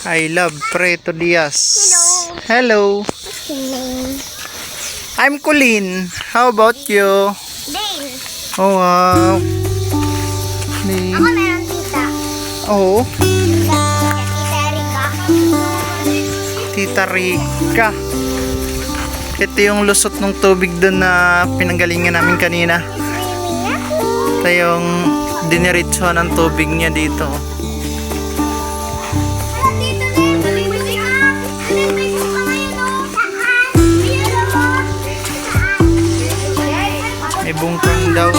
I love Preto Diaz. Hello. I'm Colleen. How about you? Dane. Oh, wow. Ako meron tita. Oh, Tita Rica. Tita Rica. Ito yung lusot ng tubig doon na pinanggalingan namin kanina. Ito yung diniritsuhan ng tubig niya dito. May bungkang daw.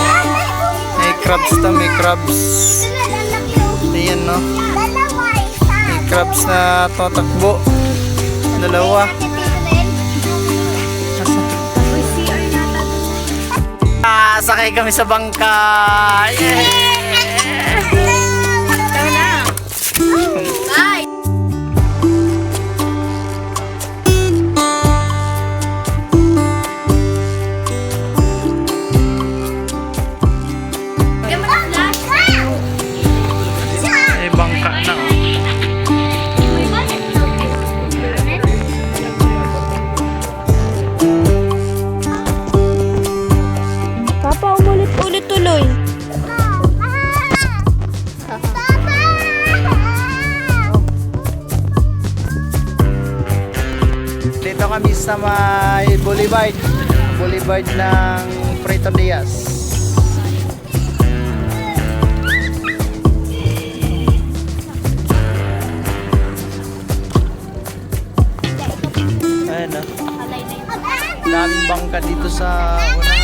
May crabs to, may crabs. Ayan, no? May crabs na tatakbo. Dalawa. Sakay kami sa bangka. Yeah! Bye. May bangka na. Papa, umulit-ulit tuloy. Dito kami sa may boulevard. Boulevard ng Preto Diaz. Ayan na. Daming bangka dito sa unahan.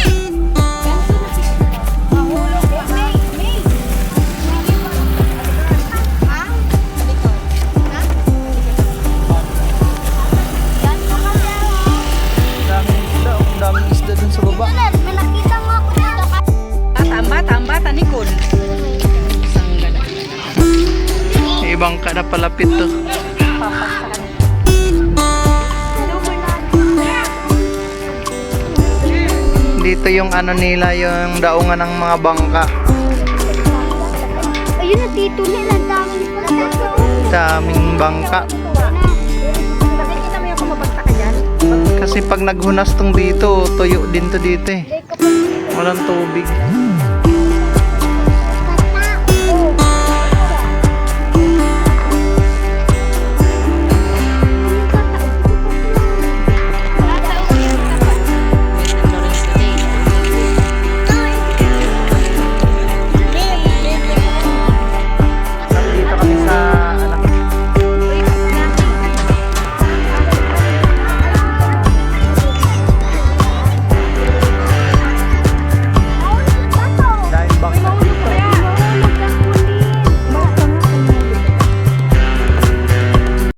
Daming isda dun sa baba. May nakita mo ako dito. Tamba, tanikol. May bangka na palapit to. Dito yung ano nila, yung daungan ng mga bangka. Ayun na tito nila. Daming bangka. Nakikita mo yung kumabagta ka dyan? Kasi pag naghunas tong dito, tuyo din to dito eh. Walang tubig.